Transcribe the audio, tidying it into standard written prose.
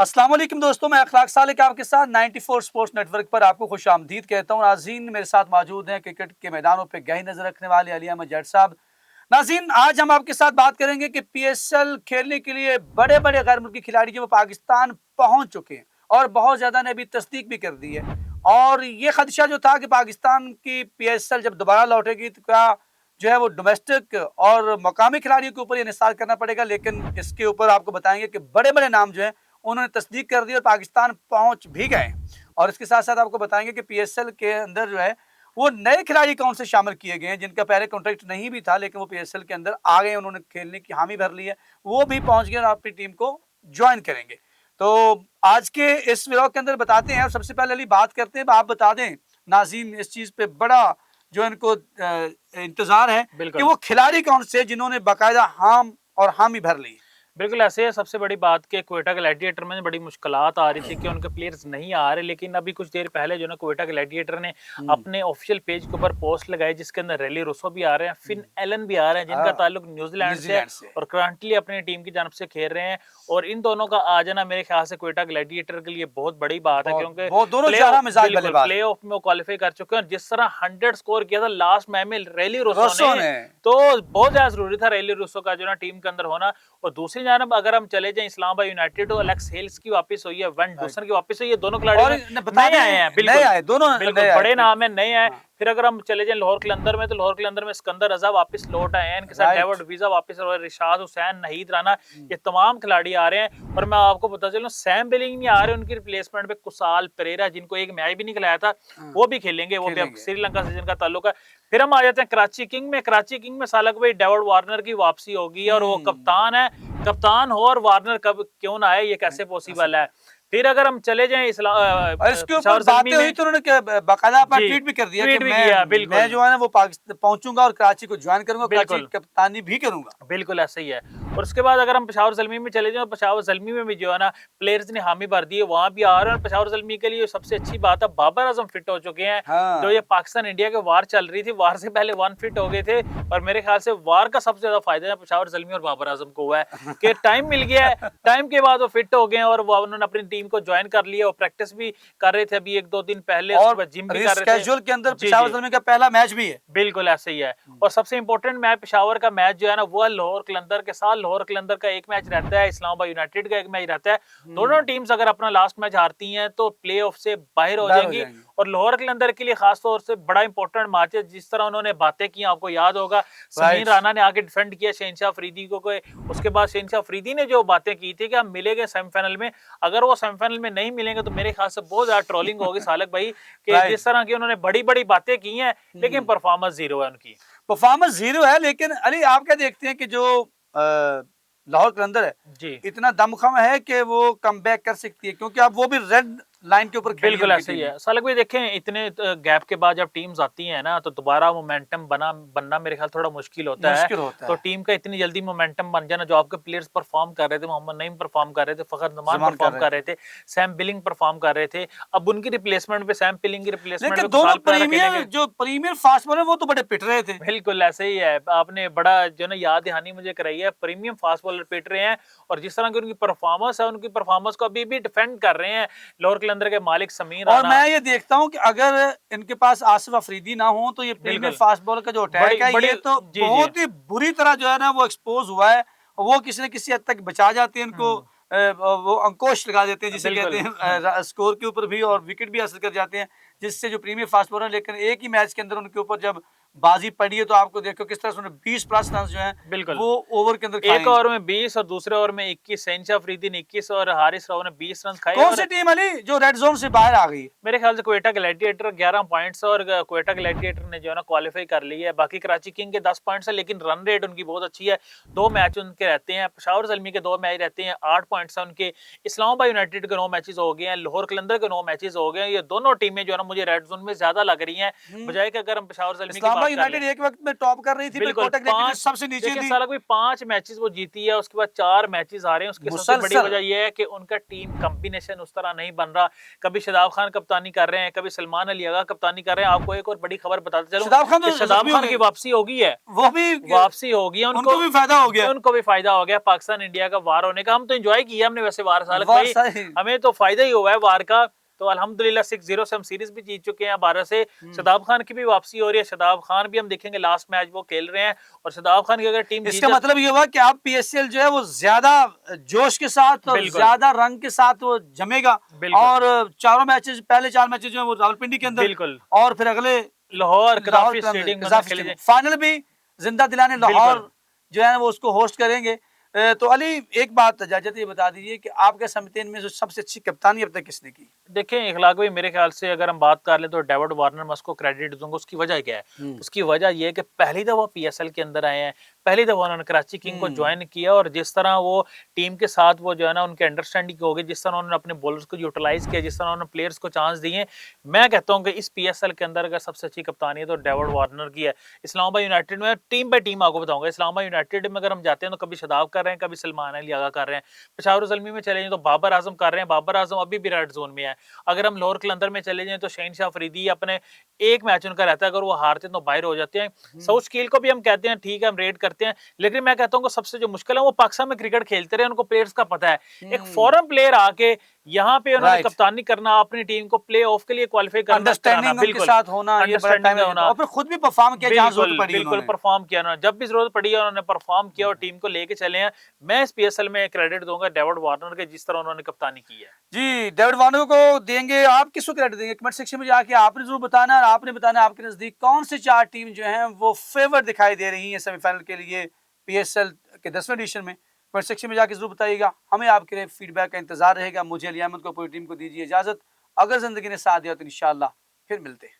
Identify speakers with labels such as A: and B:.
A: अस्सलाम वालेकुम दोस्तों, मैं अखलाक सालिक आपके साथ 94 स्पोर्ट्स नेटवर्क पर आपको खुश आमदीद कहता हूँ। नाज़रीन, मेरे साथ मौजूद हैं क्रिकेट के मैदानों पे गहरी नजर रखने वाले अली अहमद जट साहब। नाज़रीन, आज हम आपके साथ बात करेंगे कि पीएसएल खेलने के लिए बड़े बड़े गैर मुल्की खिलाड़ी जो वो पाकिस्तान पहुंच चुके हैं और बहुत ज्यादा ने अभी तस्दीक भी कर दी है। और ये खदशा जो था कि पाकिस्तान की पीएसएल जब दोबारा लौटेगी तो क्या जो है वो डोमेस्टिक और मकामी खिलाड़ियों के ऊपर ये निसार करना पड़ेगा, लेकिन इसके ऊपर आपको बताएंगे कि बड़े बड़े नाम जो है उन्होंने तस्दीक कर दी और पाकिस्तान पहुंच भी गए। और इसके साथ साथ आपको बताएंगे कि पीएसएल के अंदर जो है वो नए खिलाड़ी कौन से शामिल किए गए हैं जिनका पहले कॉन्ट्रैक्ट नहीं भी था, लेकिन वो पीएसएल के अंदर आ गए, उन्होंने खेलने की हामी भर ली है, वो भी पहुंच गए और अपनी टीम को ज्वाइन करेंगे। तो आज के इस व्लॉग के अंदर बताते हैं। सबसे पहले अली बात करते हैं, आप बता दें नाज़रीन इस चीज पे बड़ा जो इनको इंतजार है कि वो खिलाड़ी कौन से जिन्होंने बाकायदा हाम और हामी भर ली।
B: बिल्कुल ऐसे है। सबसे बड़ी बात कि क्वेटा ग्लैडिएटर में बड़ी मुश्किलात आ रही थी कि उनके प्लेयर्स नहीं आ रहे, लेकिन अभी कुछ देर पहले जो ना क्वेटा ग्लैडिएटर ने अपने ऑफिशियल पेज के ऊपर पोस्ट लगाई जिसके अंदर रैली रूसो भी आ रहे हैं, फिन एलन भी आ रहे हैं जिनका ताल्लुक न्यूजीलैंड से है और करंटली अपनी टीम की जानब से खेल रहे हैं। और इन दोनों का आ जाना मेरे ख्याल से क्वेटा ग्लैडिएटर के लिए बहुत बड़ी बात है, क्योंकि प्ले ऑफ में वो क्वालिफाई कर चुके हैं। और जिस तरह 100 स्कोर किया था लास्ट मैच में रैली रूसो ने, तो बहुत ज्यादा जरूरी था रैली रूसो का जो ना टीम के अंदर होना। और दूसरी जानब अगर हम चले जाएं इस्लामाबाद यूनाइटेड, एलेक्स हेल्स की वापस हुई है, वेन डूसन की वापस हुई है, दोनों खिलाड़ी नए आए हैं, बिल्कुल दोनों बड़े नाम है, नए हैं। फिर अगर हम चले जाएं लाहौर कलंदर में, तो लाहौर कलंदर में सिकंदर रजा वापस लौट आए हैं, इनके साथ डेविड वीजा वापस, रिशाद हुसैन, नाहीद राना, ये तमाम खिलाड़ी आ रहे हैं। और मैं आपको बता चलूं सैम बिलिंग नहीं आ रहे, उनकी रिप्लेसमेंट पे कुसाल परेरा जिनको एक मैच भी नहीं खिलाया था वो भी खेलेंगे, वो भी श्रीलंका से जिनका ताल्लुक है। फिर हम आ जाते हैं कराची किंग में। कराची किंग में सालक भाई डेविड वार्नर की वापसी होगी और वो कप्तान है, कप्तान हो और वार्नर कब क्यों ना आए, ये कैसे पॉसिबल है। फिर अगर हम चले जाएं
A: इसके ऊपर बातें हुई तो उन्होंने बाकायदा अपना ट्वीट भी कर दिया कि मैं जो है ना वो पाकिस्तान पहुंचूंगा और कराची को ज्वाइन करूंगा, कराची कप्तानी भी करूंगा।
B: बिल्कुल ऐसा ही है। और उसके बाद अगर हम पेशावर ज़ल्मी में चले जाएं, पेशावर ज़ल्मी में भी जो है ना प्लेयर्स ने हामी भर दी है, वहां भी आ रहे हैं। पेशावर ज़ल्मी के लिए सबसे अच्छी बात है बाबर आजम फिट हो चुके हैं। जो ये पाकिस्तान इंडिया के वार चल रही थी, वार से पहले वन फिट हो गए थे, और मेरे ख्याल से वार का सबसे ज्यादा फायदा पेशावर ज़ल्मी और बाबर आजम को हुआ है कि टाइम मिल गया है, टाइम के बाद वो फिट हो गए और उन्होंने अपनी टीम को ज्वाइन कर लिया और प्रैक्टिस भी कर रहे थे अभी 1-2 दिन पहले, और जिम भी कर रहे थे।
A: कैजुअल के अंदर पेशावर ज़ल्मी का पहला मैच भी है।
B: बिल्कुल ऐसे ही है। और सबसे इंपॉर्टेंट मैच पेशावर का मैच जो है ना वो लाहौर कलंदर के साथ। लाहौर कलंदर का एक मैच रहता है, इस्लामाबाद यूनाइटेड का एक मैच रहता है। दोनों टीम्स अगर अपना लास्ट मैच हारती हैं तो प्लेऑफ से बाहर हो जाएंगी। और लाहौर कलंदर के लिए खास तौर से बड़ा इंपॉर्टेंट मैच है। जिस तरह उन्होंने बातें की, आपको याद होगा समीर राना ने आके डिफेंड किया शहनशाह अफरीदी को, उसके बाद शहनशाह अफरीदी ने जो बातें की थी कि हम मिलेंगे सेमीफाइनल में, अगर वो सेमीफाइनल में नहीं मिलेंगे तो मेरे ख्याल से बहुत ज्यादा ट्रोलिंग होगी सालक भाई कि जिस तरह की उन्होंने बड़ी बड़ी बातें की हैं लेकिन परफॉर्मेंस जीरो है उनकी।
A: परफॉर्मेंस जीरो है, लेकिन अली आप क्या देखते हैं कि जो लाहौर कलंदर है जी इतना दमखम है कि वो कमबैक कर सकती है, क्योंकि अब वो भी रेड लाइन के ऊपर
B: बिल्कुल ऐसे ही है। सालक भाई देखें इतने गैप के बाद जब टीम्स आती हैं ना तो दोबारा मोमेंटम बनना मेरे ख्याल थोड़ा मुश्किल होता है। तो टीम का इतनी जल्दी मोमेंटम बन जाना, जो आपके प्लेयर्स परफॉर्म कर रहे थे, मोहम्मद नईम परफॉर्म कर रहे थे, फखर नुमान परफॉर्म कर रहे थे, सैम बिलिंग परफॉर्म कर रहे थे, अब उनकी रिप्लेसमेंट पे सैम बिलिंग की रिप्लेसमेंट पे
A: दोनों प्रीमियर फास्ट बॉलर वो तो बड़े पिट रहे थे।
B: बिल्कुल ऐसे ही है, आपने बड़ा जो ना याद दहानी मुझे कराई है, प्रीमियम फास्ट बॉलर पिट रहे हैं और जिस तरह की उनकी परफॉर्मेंस है, उनकी परफॉर्मेंस को अभी भी डिफेंड कर रहे हैं लाहौर कलंदर के मालिक समीर।
A: और मैं ये देखता हूं कि अगर इनके पास आसिफ अफरीदी ना हो तो ये प्रीमियर फास्ट बॉलर का जो अटैक है ये तो बहुत ही बुरी तरह जो है ना वो एक्सपोज हुआ है। वो किसी न किसी हद तक बचा जाते हैं, इनको वो अंकुश लगा देते हैं जिसे कहते हैं स्कोर के ऊपर भी, और विकेट भी हासिल कर जाते हैं जिससे जो प्रीमियर फास्ट बॉलर। लेकिन एक ही मैच के अंदर उनके ऊपर जब बाजी पड़ी है तो आपको देखो किस तरह से 20 प्लस रन जो हैं बिल्कुल वो ओवर के अंदर
B: एक ओवर में 20 और दूसरे ओवर में 21। शहनशाह अफरीदी ने 21 और हारिस राव ने 20 रन खाए।
A: कौन सी टीम अली जो रेड जोन से बाहर आ गई?
B: मेरे ख्याल से क्वेटा ग्लैडिएटर 11 पॉइंट्स और क्वेटा ग्लैडिएटर ने जो है ना क्वालिफाई कर ली है। बाकी कराची किंग के 10 पॉइंट्स है, लेकिन रन रेट उनकी बहुत अच्छी है। 2 मैच उनके रहते हैं, पेशावर ज़ल्मी के 2 मैच रहते हैं, 8 पॉइंट्स है उनके। इस्लामाबाद यूनाइटेड के 9 मैचेस हो गए हैं, लाहौर कलंदर के 9 मैचेस हो गए हैं। ये दोनों टीमें जो है ना मुझे रेड जोन में ज्यादा लग रही हैं, बजाय कि अगर हम पेशावर ज़ल्मी की
A: इस्लामाबाद यूनाइटेड एक वक्त में टॉप कर रही थी,
B: बिल्कुल,
A: कोटक नेगेटिव सबसे नीचे
B: देखिए
A: थी।
B: साला कोई 5 मैचेस वो जीती है, उसके बाद 4 मैचेस आ रहे हैं। उसकी सबसे बड़ी
A: मुसलसल।
B: वजह ये है कि उनका टीम कॉम्बिनेशन उस तरह नहीं बन रहा। कभी शादाब खान कप्तानी कर रहे हैं, कभी सलमान अली आगा कप्तानी कर रहे हैं। आपको एक और बड़ी खबर बताते चलूं
A: शादाब खान
B: कि
A: तो
B: शादाब
A: जख्मी हो
B: खान की
A: गए,
B: वापसी हो गई है।
A: वो भी
B: वापसी हो गई है,
A: उनको भी फायदा हो गया।
B: उनको भी फायदा हो गया पाकिस्तान इंडिया का वार होने का। हम तो एंजॉय किया हमने वैसे वार साल
A: वार
B: भाई,
A: सही।
B: हमें तो फायदा ही हुआ है वार का। तो अल्हम्दुलिल्लाह 6-0 से हम सीरीज भी जीत चुके हैं भारत से। शादाब खान की भी वापसी हो रही है। शादाब खान भी हम देखेंगे लास्ट मैच वो खेल रहे हैं, और शादाब खान की अगर टीम
A: इसका मतलब ये हुआ कि आप पीएसएल जो है वो ज्यादा जोश के साथ और
B: बिल्कुल।
A: ज्यादा रंग के साथ वो जमेगा।
B: बिल्कुल।
A: और चारों मैचेस, पहले 4 मैचेस जो है वो रावलपिंडी के अंदर,
B: बिल्कुल।
A: और फिर अगले
B: लाहौर कदाफी स्टेडियम में खेले जाएंगे।
A: फाइनल भी जिंदा दिलाने लाहौर जो है वो उसको होस्ट करेंगे। तो अली एक बात इजाजत ये बता दीजिए कि आपके समझते में जो सबसे अच्छी कप्तानी अब तक किसने की?
B: देखें इखलाक भाई, मेरे ख्याल से अगर हम बात कर लें तो डेविड वार्नर, मैं उसको क्रेडिट दूंगा। उसकी वजह क्या है? उसकी वजह यह है कि पहली दफा पीएसएल के अंदर आए हैं, पहली दफा उन्होंने कराची किंग को ज्वाइन किया, और जिस तरह वो टीम के साथ वो जो है ना उनके अंडरस्टैंडिंग हो गई, जिस तरह उन्होंने अपने बॉलर्स को यूटिलाइज किया, जिस तरह उन्होंने प्लेयर्स को चांस दिए, मैं कहता हूँ कि इस पीएसएल के अंदर अगर सबसे अच्छी कप्तानी है तो डेविड वार्नर की है। इस्लामाबाद यूनाइटेड में टीम बाय टीम आपको बताऊंगा, इस्लामाबाद यूनाइटेड में अगर हम जाते हैं तो कभी शादाब कर रहे हैं, कभी सलमान अली आगा कर रहे हैं। पेशावर ज़ल्मी में चले जाएं तो बाबर आजम कर रहे हैं, बाबर आजम अभी भी रेड जोन में है। अगर हम लाहौर कलंदर में चले जाएं तो शहीनशाह फरीदी अपने एक मैच उनका रहता है, अगर वो हारते हैं तो बाहर हो जाते हैं। साउथ स्केल को भी हम कहते हैं ठीक है, हम रेड करते हैं, लेकिन मैं कहता हूँ सबसे जो मुश्किल है वो पाकिस्तान में क्रिकेट खेलते रहे, उनको प्लेयर्स का पता है। एक फॉरेन प्लेयर आके यहाँ पे उन्होंने कप्तानी करना, अपनी टीम को प्ले ऑफ के लिए क्वालिफाई करना,
A: अंडरस्टैंडिंग उनके साथ होना, ये बड़ा टाइम होना, और फिर खुद भी परफॉर्म किया जहां जरूरत पड़ी,
B: बिल्कुल परफॉर्म किया ना, जब भी जरूरत पड़ी उन्होंने परफॉर्म किया और टीम को लेके चले हैं। मैं इस पीएसएल में क्रेडिट दूंगा डेविड वार्नर के, जिस तरह उन्होंने कप्तानी की है।
A: जी, डेविड वार्नर को देंगे। आप किसको क्रेडिट देंगे? कमेंट सेक्शन में जाके आपने जरूर बताना, और आपने बताना आपके नजदीक कौन सी 4 टीम जो हैं वो फेवर दिखाई दे रही हैं सेमीफाइनल के लिए पीएसएल के 10वें एडिशन में। कमेंट सेक्शन में जाके जरूर बताइएगा, हमें आपके फीडबैक का इंतजार रहेगा। मुझे अली अहमद को, पूरी टीम को दीजिए इजाजत। अगर जिंदगी ने साथ दिया तो इंशाल्लाह फिर मिलते हैं।